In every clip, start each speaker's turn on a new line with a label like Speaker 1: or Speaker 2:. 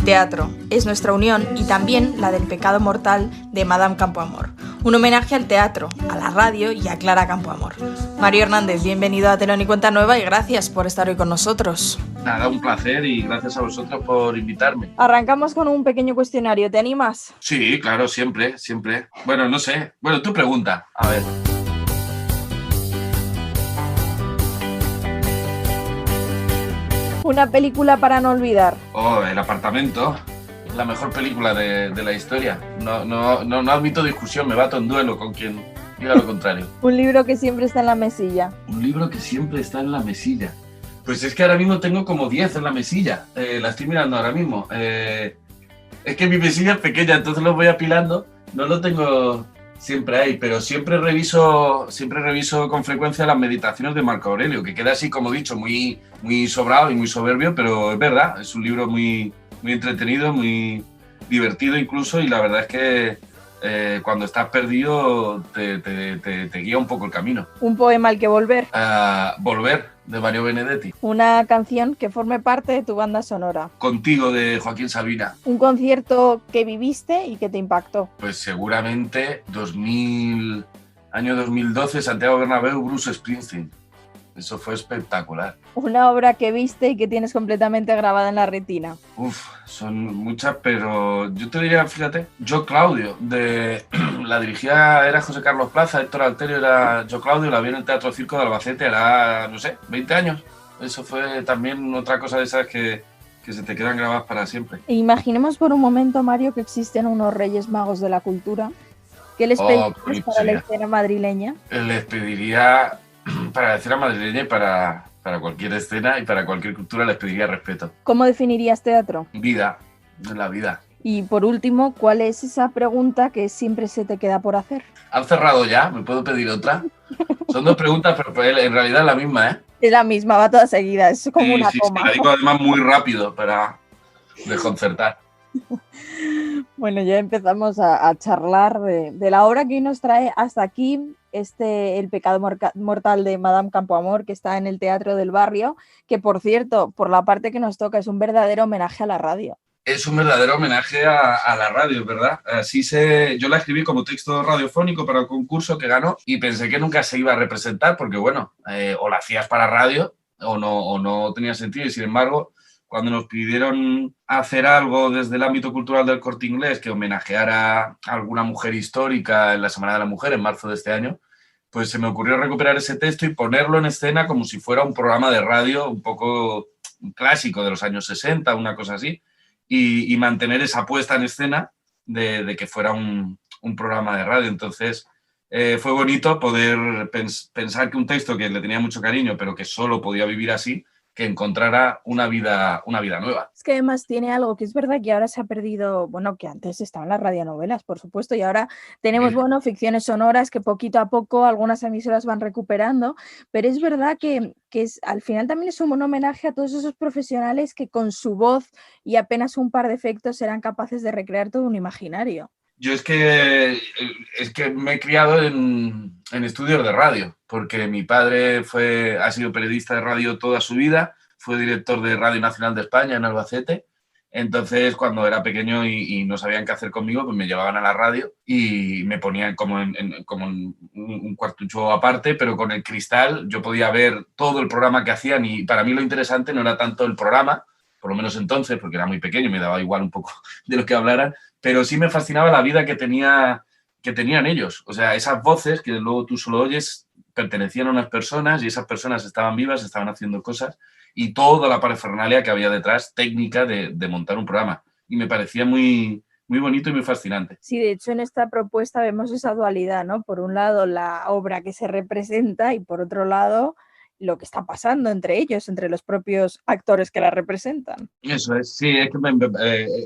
Speaker 1: El teatro es nuestra unión y también la del pecado mortal de Madame Campoamor. Un homenaje al teatro, a la radio y a Clara Campoamor. Mario Hernández, bienvenido a Telón y Cuenta Nueva y gracias por estar hoy con nosotros.
Speaker 2: Nada, un placer y gracias a vosotros por invitarme.
Speaker 1: Arrancamos con un pequeño cuestionario, ¿te animas?
Speaker 2: Sí, claro, siempre. Bueno, no sé. Bueno, tu pregunta, a ver.
Speaker 1: Una película para no olvidar.
Speaker 2: Oh, El apartamento. La mejor película de la historia. No admito discusión, me bato en duelo con quien diga lo contrario.
Speaker 1: Un libro que siempre está en la mesilla.
Speaker 2: Un libro que siempre está en la mesilla. Pues es que ahora mismo tengo como 10 en la mesilla. La estoy mirando ahora mismo. Es que mi mesilla es pequeña, entonces los voy apilando. No lo tengo siempre ahí, pero siempre reviso con frecuencia las meditaciones de Marco Aurelio, que queda así, como dicho, muy sobrado y muy soberbio, pero es verdad, es un libro muy entretenido, muy divertido incluso, y la verdad es que cuando estás perdido te guía un poco el camino.
Speaker 1: Un poema al que volver.
Speaker 2: Volver, de Mario Benedetti.
Speaker 1: Una canción que forme parte de tu banda sonora.
Speaker 2: Contigo, de Joaquín Sabina.
Speaker 1: Un concierto que viviste y que te impactó.
Speaker 2: Pues seguramente año 2012, Santiago Bernabéu, Bruce Springsteen. Eso fue espectacular.
Speaker 1: Una obra que viste y que tienes completamente grabada en la retina.
Speaker 2: Son muchas, pero yo te diría, fíjate, Yo Claudio, la dirigía, era José Carlos Plaza, Héctor Alterio era Yo Claudio, la vi en el Teatro Circo de Albacete, era, no sé, 20 años. Eso fue también otra cosa de esas que se te quedan grabadas para siempre.
Speaker 1: E imaginemos por un momento, Mario, que existen unos Reyes Magos de la cultura. ¿Qué les pedirías para la escena madrileña?
Speaker 2: Les pediría, para la escena madrileña y para cualquier escena y para cualquier cultura, les pediría respeto.
Speaker 1: ¿Cómo definirías teatro?
Speaker 2: Vida, la vida.
Speaker 1: Y por último, ¿cuál es esa pregunta que siempre se te queda por hacer?
Speaker 2: ¿Han cerrado ya? ¿Me puedo pedir otra? Son dos preguntas, pero en realidad es la misma, ¿eh?
Speaker 1: Es la misma, va toda seguida, es como una coma.
Speaker 2: Sí, la digo además muy rápido para desconcertar.
Speaker 1: Bueno, ya empezamos a charlar de la obra que hoy nos trae hasta aquí, El pecado mortal de Madame Campoamor, que está en el Teatro del Barrio, que por cierto, por la parte que nos toca, es un verdadero homenaje a la radio.
Speaker 2: Es un verdadero homenaje a la radio, ¿verdad? Yo la escribí como texto radiofónico para el concurso que ganó y pensé que nunca se iba a representar porque, bueno, o la hacías para radio o no tenía sentido, y sin embargo, cuando nos pidieron hacer algo desde el ámbito cultural del Corte Inglés que homenajeara a alguna mujer histórica en la Semana de la Mujer en marzo de este año, pues se me ocurrió recuperar ese texto y ponerlo en escena como si fuera un programa de radio un poco clásico de los años 60, una cosa así, y mantener esa puesta en escena de que fuera un programa de radio. Entonces fue bonito poder pensar que un texto que le tenía mucho cariño, pero que solo podía vivir así, que encontrara una vida nueva.
Speaker 1: Es que además tiene algo que es verdad que ahora se ha perdido, bueno, que antes estaban las radionovelas, por supuesto, y ahora tenemos, bueno, ficciones sonoras que poquito a poco algunas emisoras van recuperando, pero es verdad que al final también es un homenaje a todos esos profesionales que con su voz y apenas un par de efectos eran capaces de recrear todo un imaginario.
Speaker 2: Yo es que me he criado en estudios de radio, porque mi padre ha sido periodista de radio toda su vida, fue director de Radio Nacional de España en Albacete. Entonces, cuando era pequeño y no sabían qué hacer conmigo, pues me llevaban a la radio y me ponían como en un cuartucho aparte, pero con el cristal yo podía ver todo el programa que hacían, y para mí lo interesante no era tanto el programa, por lo menos entonces, porque era muy pequeño y me daba igual un poco de lo que hablaran, pero sí me fascinaba la vida que tenían ellos. O sea, esas voces que luego tú solo oyes pertenecían a unas personas y esas personas estaban vivas, estaban haciendo cosas, y toda la parafernalia que había detrás, técnica de montar un programa. Y me parecía muy, muy bonito y muy fascinante.
Speaker 1: Sí, de hecho en esta propuesta vemos esa dualidad, ¿no? Por un lado la obra que se representa y por otro lado lo que está pasando entre ellos, entre los propios actores que la representan.
Speaker 2: Eso es, sí, es que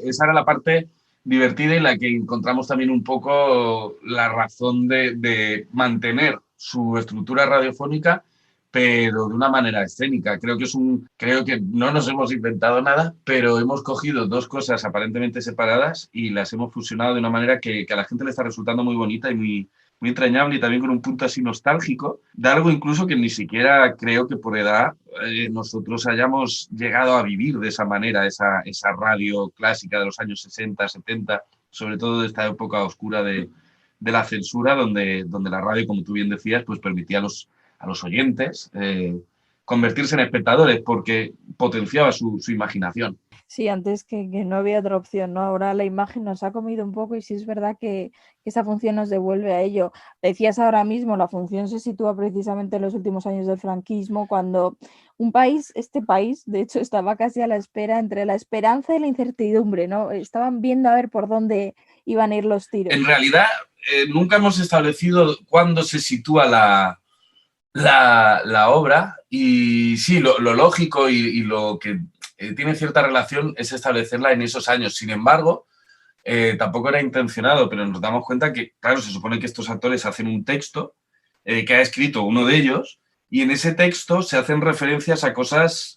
Speaker 2: esa era la parte divertida y la que encontramos también un poco la razón de mantener su estructura radiofónica, pero de una manera escénica. Creo que no nos hemos inventado nada, pero hemos cogido dos cosas aparentemente separadas y las hemos fusionado de una manera que a la gente le está resultando muy bonita y muy entrañable y también con un punto así nostálgico, de algo incluso que ni siquiera creo que por edad nosotros hayamos llegado a vivir de esa manera, esa radio clásica de los años 60, 70, sobre todo de esta época oscura de la censura, donde la radio, como tú bien decías, pues permitía a los oyentes convertirse en espectadores porque potenciaba su imaginación.
Speaker 1: Sí, antes que no había otra opción, ¿no? Ahora la imagen nos ha comido un poco y sí es verdad que esa función nos devuelve a ello. Decías ahora mismo, la función se sitúa precisamente en los últimos años del franquismo, cuando un país, este país, de hecho, estaba casi a la espera, entre la esperanza y la incertidumbre, ¿no? Estaban viendo a ver por dónde iban a ir los
Speaker 2: En
Speaker 1: tiros.
Speaker 2: realidad, nunca hemos establecido cuándo se sitúa la obra y sí, lo lógico y lo que tiene cierta relación es establecerla en esos años. Sin embargo, tampoco era intencionado, pero nos damos cuenta que, claro, se supone que estos actores hacen un texto que ha escrito uno de ellos y en ese texto se hacen referencias a cosas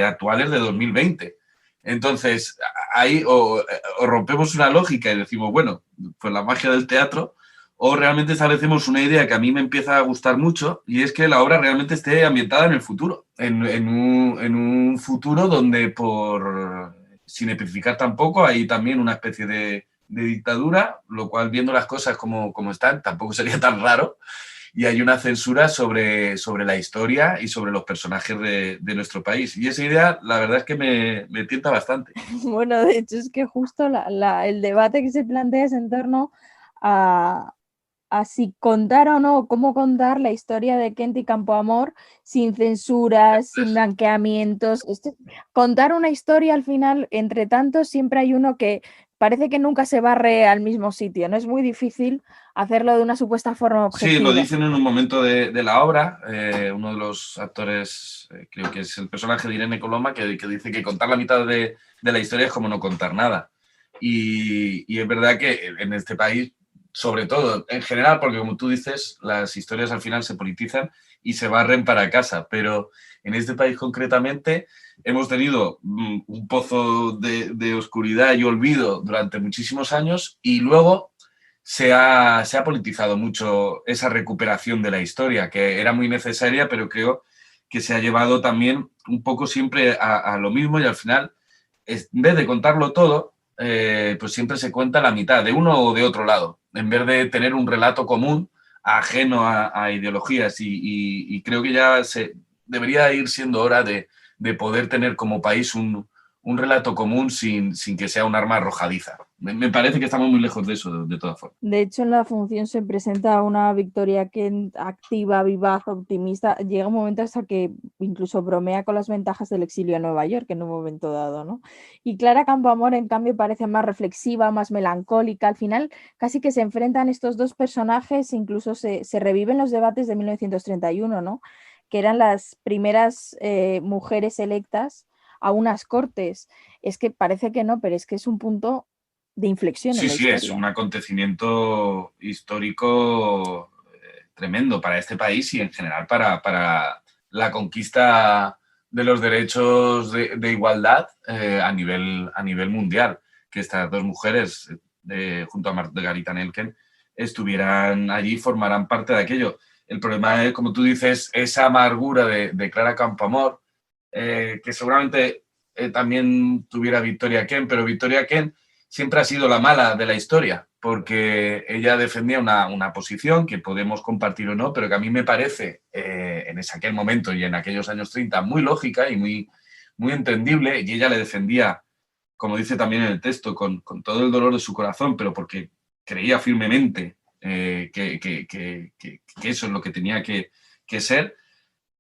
Speaker 2: actuales de 2020. Entonces, ahí o rompemos una lógica y decimos, bueno, pues la magia del teatro, o realmente establecemos una idea que a mí me empieza a gustar mucho y es que la obra realmente esté ambientada en el futuro, en un futuro donde sin especificar tampoco, hay también una especie de dictadura, lo cual viendo las cosas como están, tampoco sería tan raro, y hay una censura sobre la historia y sobre los personajes de nuestro país. Y esa idea, la verdad es que me tienta bastante.
Speaker 1: Bueno, de hecho es que justo el debate que se plantea es en torno a, a si contar o no, cómo contar la historia de Kent y Campoamor sin censuras, sin blanqueamientos. Contar una historia al final, entre tantos, siempre hay uno que parece que nunca se barre al mismo sitio, ¿no? Es muy difícil hacerlo de una supuesta forma
Speaker 2: Sí, lo
Speaker 1: objetiva.
Speaker 2: dicen en un momento de la obra. Uno de los actores, creo que es el personaje de Irene Coloma, que dice que contar la mitad de la historia es como no contar nada. Y es verdad que en este país, sobre todo, en general, porque como tú dices, las historias al final se politizan y se barren para casa, pero en este país concretamente hemos tenido un pozo de oscuridad y olvido durante muchísimos años y luego se ha politizado mucho esa recuperación de la historia, que era muy necesaria, pero creo que se ha llevado también un poco siempre a lo mismo y al final, en vez de contarlo todo, pues siempre se cuenta la mitad, de uno o de otro lado, en vez de tener un relato común ajeno a ideologías y creo que ya debería ir siendo hora de poder tener como país un relato común sin que sea un arma arrojadiza. Me parece que estamos muy lejos de eso, de todas formas.
Speaker 1: De hecho, en la función se presenta una Victoria Kent activa, vivaz, optimista. Llega un momento hasta que incluso bromea con las ventajas del exilio a Nueva York en un momento dado, ¿no? Y Clara Campoamor, en cambio, parece más reflexiva, más melancólica. Al final, casi que se enfrentan estos dos personajes, incluso se reviven los debates de 1931, ¿no? Que eran las primeras mujeres electas a unas cortes. Es que parece que no, pero es que es un punto de inflexión en
Speaker 2: Sí,
Speaker 1: la
Speaker 2: sí, es
Speaker 1: historia.
Speaker 2: un acontecimiento histórico tremendo para este país y en general para la conquista de los derechos de igualdad a nivel mundial. Que estas dos mujeres, junto a Margarita Nelken, estuvieran allí, formarán parte de aquello. El problema es, como tú dices, esa amargura de Clara Campoamor, que seguramente también tuviera Victoria Kent, pero Victoria Kent siempre ha sido la mala de la historia, porque ella defendía una posición que podemos compartir o no, pero que a mí me parece en aquel momento y en aquellos años 30 muy lógica y muy entendible, y ella le defendía, como dice también en el texto, con todo el dolor de su corazón, pero porque creía firmemente que eso es lo que tenía que ser.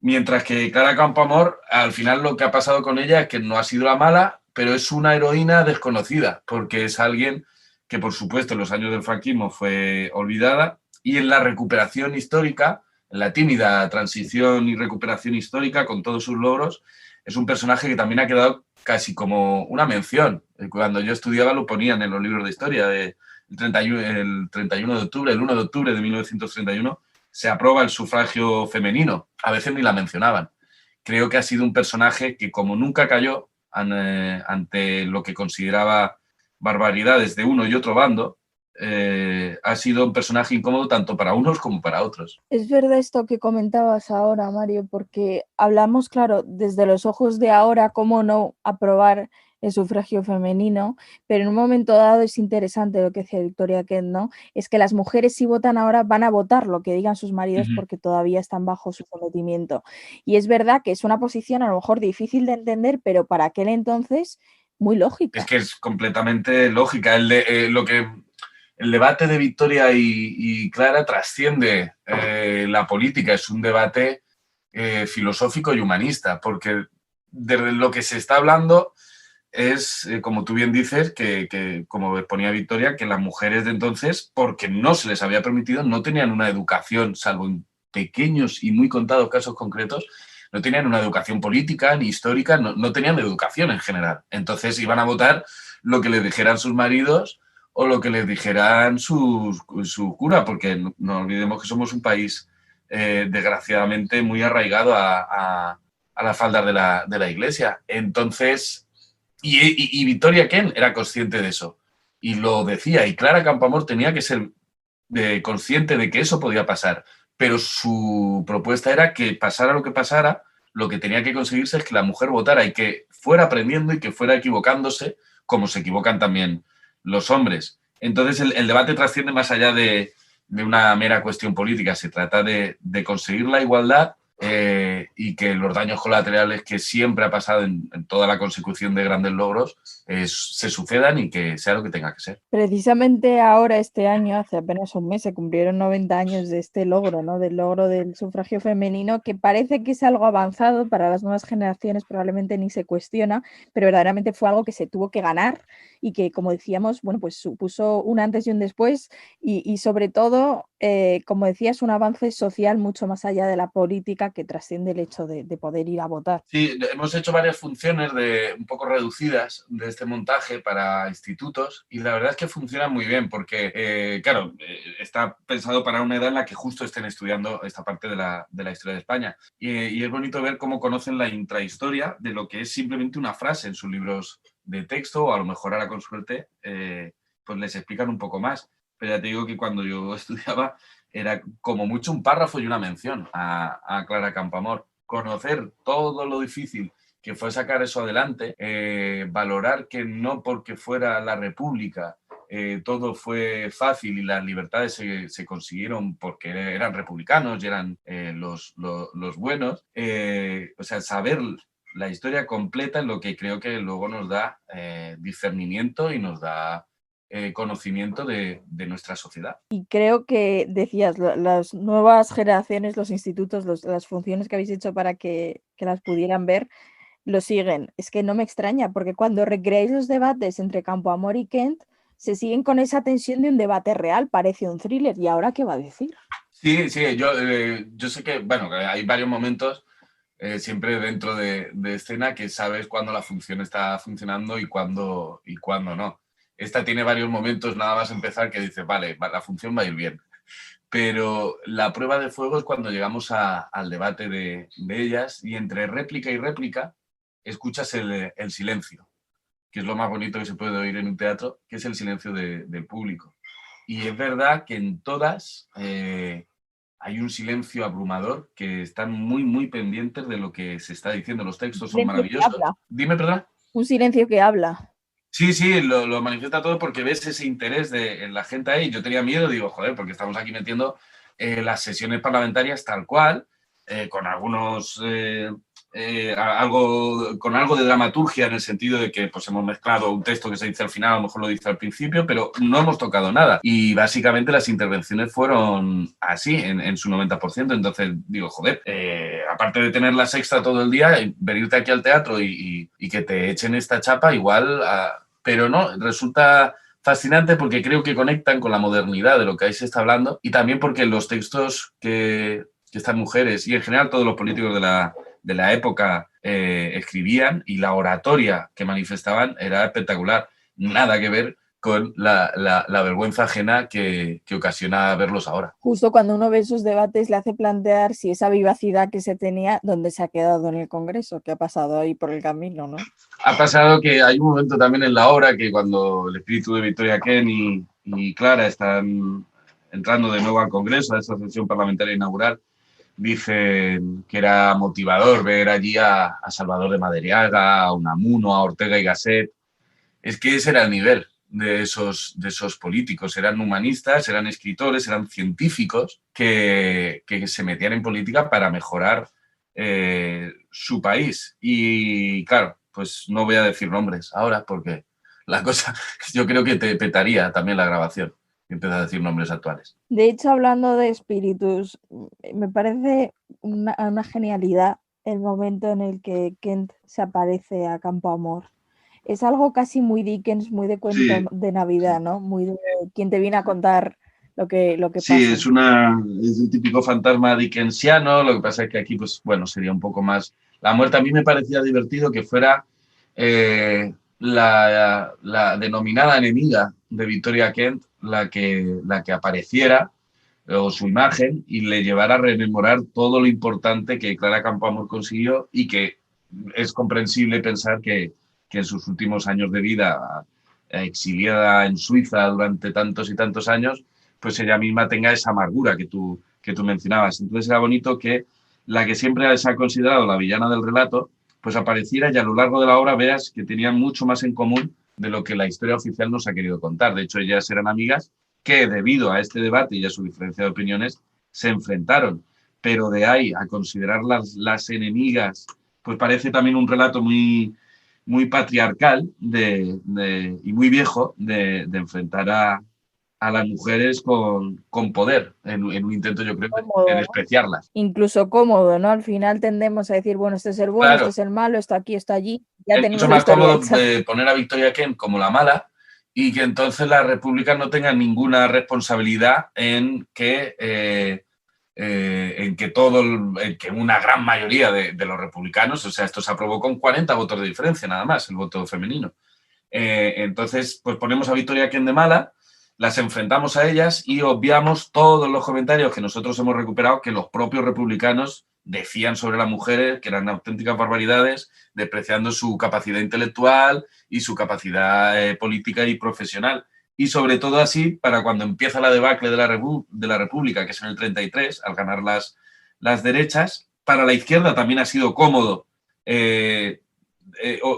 Speaker 2: Mientras que Clara Campoamor, al final lo que ha pasado con ella es que no ha sido la mala, pero es una heroína desconocida, porque es alguien que, por supuesto, en los años del franquismo fue olvidada y en la recuperación histórica, en la tímida transición y recuperación histórica, con todos sus logros, es un personaje que también ha quedado casi como una mención. Cuando yo estudiaba lo ponían en los libros de historia, el 31 de octubre, el 1 de octubre de 1931, se aprueba el sufragio femenino. A veces ni la mencionaban. Creo que ha sido un personaje que, como nunca cayó ante lo que consideraba barbaridades de uno y otro bando, ha sido un personaje incómodo tanto para unos como para otros.
Speaker 1: Es verdad esto que comentabas ahora, Mario, porque hablamos, claro, desde los ojos de ahora, cómo no aprobar el sufragio femenino, pero en un momento dado es interesante lo que decía Victoria Kent, ¿no? Es que las mujeres si votan ahora van a votar lo que digan sus maridos
Speaker 2: Ujú.
Speaker 1: porque todavía están bajo su sometimiento. Y es verdad que es una posición a lo mejor difícil de entender, pero para aquel entonces muy
Speaker 2: Es
Speaker 1: lógica.
Speaker 2: que es completamente lógica. El debate de Victoria y Clara trasciende la política, es un debate filosófico y humanista, porque de lo que se está hablando es, como tú bien dices, como ponía Victoria, que las mujeres de entonces, porque no se les había permitido, no tenían una educación, salvo en pequeños y muy contados casos concretos, no tenían una educación política ni histórica, no tenían educación en general. Entonces iban a votar lo que les dijeran sus maridos o lo que les dijeran su cura, porque no olvidemos que somos un país desgraciadamente muy arraigado a las faldas de la iglesia. Entonces, y Victoria Kent era consciente de eso. Y lo decía. Y Clara Campoamor tenía que ser consciente de que eso podía pasar. Pero su propuesta era que pasara lo que pasara, lo que tenía que conseguirse es que la mujer votara y que fuera aprendiendo y que fuera equivocándose, como se equivocan también los hombres. Entonces el debate trasciende más allá de una mera cuestión política. Se trata de conseguir la igualdad y que los daños colaterales que siempre ha pasado en toda la consecución de grandes logros se sucedan y que sea lo que tenga que ser.
Speaker 1: Precisamente ahora, este año, hace apenas un mes, se cumplieron 90 años de este logro, ¿no? Del logro del sufragio femenino, que parece que es algo avanzado para las nuevas generaciones, probablemente ni se cuestiona, pero verdaderamente fue algo que se tuvo que ganar y que, como decíamos, bueno, pues supuso un antes y un después y sobre todo, como decías, un avance social mucho más allá de la política que trasciende el hecho de poder ir a votar.
Speaker 2: Sí, hemos hecho varias funciones un poco reducidas de este montaje para institutos y la verdad es que funciona muy bien porque, claro, está pensado para una edad en la que justo estén estudiando esta parte de la historia de España. Y es bonito ver cómo conocen la intrahistoria de lo que es simplemente una frase en sus libros de texto o a lo mejor ahora con suerte pues les explican un poco más. Pero ya te digo que cuando yo estudiaba era como mucho un párrafo y una mención a Clara Campoamor. Conocer todo lo difícil que fue sacar eso adelante, valorar que no porque fuera la República todo fue fácil y las libertades se consiguieron porque eran republicanos y eran los buenos. O sea, saber la historia completa es lo que creo que luego nos da discernimiento y nos da conocimiento de nuestra sociedad.
Speaker 1: Y creo que decías, las nuevas generaciones, los institutos, las funciones que habéis hecho para que las pudieran ver, lo siguen. Es que no me extraña, porque cuando recreáis los debates entre Campoamor y Kent, se siguen con esa tensión de un debate real, parece un thriller. ¿Y ahora qué va a decir?
Speaker 2: Sí, sí, yo sé que, bueno, que hay varios momentos siempre dentro de escena que sabes cuándo la función está funcionando y cuándo no. Esta tiene varios momentos nada más empezar que dices, vale, la función va a ir bien. Pero la prueba de fuego es cuando llegamos al debate de ellas y entre réplica y réplica escuchas el silencio, que es lo más bonito que se puede oír en un teatro, que es el silencio del público. Y es verdad que en todas hay un silencio abrumador que están muy, muy pendientes de lo que se está diciendo. Los
Speaker 1: Un
Speaker 2: textos son
Speaker 1: silencio que
Speaker 2: maravillosos.
Speaker 1: habla.
Speaker 2: Dime, perdón.
Speaker 1: Un silencio que habla.
Speaker 2: Sí, sí, lo manifiesta todo porque ves ese interés en la gente ahí. Yo tenía miedo, digo, joder, porque estamos aquí metiendo las sesiones parlamentarias tal cual, con algunos con algo de dramaturgia en el sentido de que pues hemos mezclado un texto que se dice al final, a lo mejor lo dice al principio, pero no hemos tocado nada. Y básicamente las intervenciones fueron así, en su 90%. Entonces digo, joder, aparte de tener la sexta todo el día, venirte aquí al teatro y que te echen esta chapa, igual, pero no, resulta fascinante porque creo que conectan con la modernidad de lo que ahí se está hablando y también porque los textos que estas mujeres y en general todos los políticos de la época escribían y la oratoria que manifestaban era espectacular. Nada que ver con la vergüenza ajena que ocasiona verlos ahora.
Speaker 1: Justo cuando uno ve esos debates le hace plantear si esa vivacidad que se tenía, dónde se ha quedado en el Congreso, qué ha pasado ahí por el camino, ¿no?
Speaker 2: Ha pasado que hay un momento también en la obra que cuando el espíritu de Victoria Kent y Clara están entrando de nuevo al Congreso, a esa sesión parlamentaria inaugural, dicen que era motivador ver allí a Salvador de Madariaga, a Unamuno, a Ortega y Gasset. Es que ese era el nivel de esos políticos. Eran humanistas, eran escritores, eran científicos que se metían en política para mejorar su país. Y claro, pues no voy a decir nombres ahora porque la cosa, yo creo que te petaría también la grabación y empezar a decir nombres actuales.
Speaker 1: De hecho, hablando de espíritus, me parece una genialidad el momento en el que Kent se aparece a Campo Amor. Es algo casi muy Dickens, muy de cuento
Speaker 2: Sí,
Speaker 1: de Navidad, ¿no? Muy de quien te viene a contar lo que
Speaker 2: sí,
Speaker 1: pasa.
Speaker 2: es un típico fantasma dickensiano, lo que pasa es que aquí, pues bueno, sería un poco más... La muerte a mí me parecía divertido que fuera la denominada enemiga de Victoria Kent la que apareciera, o su imagen, y le llevara a rememorar todo lo importante que Clara Campoamor consiguió y que es comprensible pensar que en sus últimos años de vida, exiliada en Suiza durante tantos y tantos años, pues ella misma tenga esa amargura que tú mencionabas. Entonces era bonito que la que siempre se ha considerado la villana del relato, pues apareciera y a lo largo de la obra veas que tenían mucho más en común de lo que la historia oficial nos ha querido contar. De hecho, ellas eran amigas que debido a este debate y a su diferencia de opiniones se enfrentaron. Pero de ahí a considerarlas las enemigas, pues parece también un relato muy patriarcal y muy viejo de enfrentar a las mujeres con poder en un intento, yo creo, de
Speaker 1: Cómodo, ¿no?
Speaker 2: despreciarlas.
Speaker 1: Incluso cómodo, ¿no? Al final tendemos a decir, bueno, este es el bueno, este
Speaker 2: Claro,
Speaker 1: es el malo, esto aquí, esto allí. Ya
Speaker 2: es mucho
Speaker 1: tenemos la
Speaker 2: más
Speaker 1: historia
Speaker 2: cómodo
Speaker 1: hecha.
Speaker 2: poner a Victoria Kent como la mala y que entonces las repúblicas no tengan ninguna responsabilidad en que una gran mayoría de los republicanos, o sea, esto se aprobó con 40 votos de diferencia nada más, el voto femenino. Entonces, pues ponemos a Victoria Kent de mala, las enfrentamos a ellas y obviamos todos los comentarios que nosotros hemos recuperado que los propios republicanos decían sobre las mujeres, que eran auténticas barbaridades, despreciando su capacidad intelectual y su capacidad política y profesional. Y sobre todo así, para cuando empieza la debacle de la República, que es en el 33, al ganar las derechas, para la izquierda también ha sido cómodo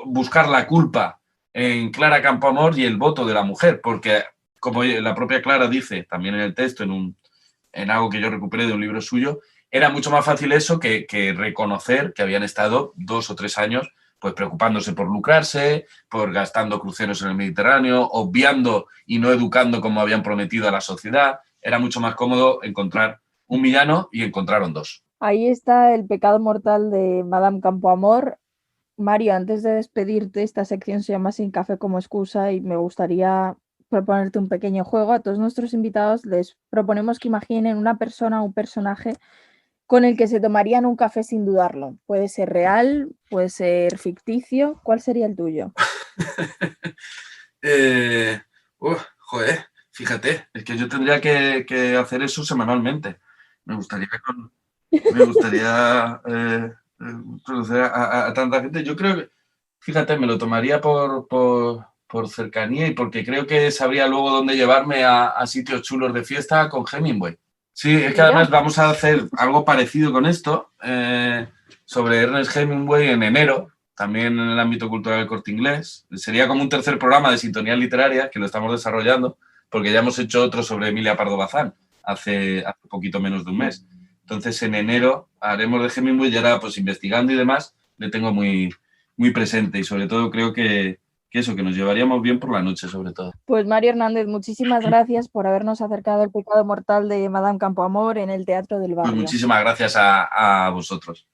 Speaker 2: buscar la culpa en Clara Campoamor y el voto de la mujer, porque como la propia Clara dice también en el texto, en algo que yo recuperé de un libro suyo, era mucho más fácil eso que reconocer que habían estado 2 o 3 años pues preocupándose por lucrarse, por gastando cruceros en el Mediterráneo, obviando y no educando como habían prometido a la sociedad. Era mucho más cómodo encontrar un villano y encontraron dos.
Speaker 1: Ahí está el pecado mortal de Madame Campoamor. Mario, antes de despedirte, esta sección se llama Sin café como excusa y me gustaría proponerte un pequeño juego. A todos nuestros invitados les proponemos que imaginen una persona o un personaje con el que se tomarían un café sin dudarlo. Puede ser real, puede ser ficticio. ¿Cuál sería el tuyo?
Speaker 2: Joder, fíjate, es que yo tendría que hacer eso semanalmente. Me gustaría, conocer a tanta gente. Yo creo que, fíjate, me lo tomaría por cercanía y porque creo que sabría luego dónde llevarme a sitios chulos de fiesta con Hemingway. Sí, es que
Speaker 1: Mira,
Speaker 2: además vamos a hacer algo parecido con esto sobre Ernest Hemingway en enero, también en el ámbito cultural del Corte Inglés. Sería como un tercer programa de sintonía literaria que lo estamos desarrollando, porque ya hemos hecho otro sobre Emilia Pardo Bazán hace poquito menos de un mes. Entonces, en enero haremos de Hemingway y ahora, pues investigando y demás, le tengo muy presente y sobre todo creo que eso, que nos llevaríamos bien por la noche, sobre todo.
Speaker 1: pues Mario Hernández, muchísimas gracias por habernos acercado al pecado mortal de Madame Campoamor en el Teatro del
Speaker 2: Pues
Speaker 1: Barrio.
Speaker 2: muchísimas gracias a vosotros.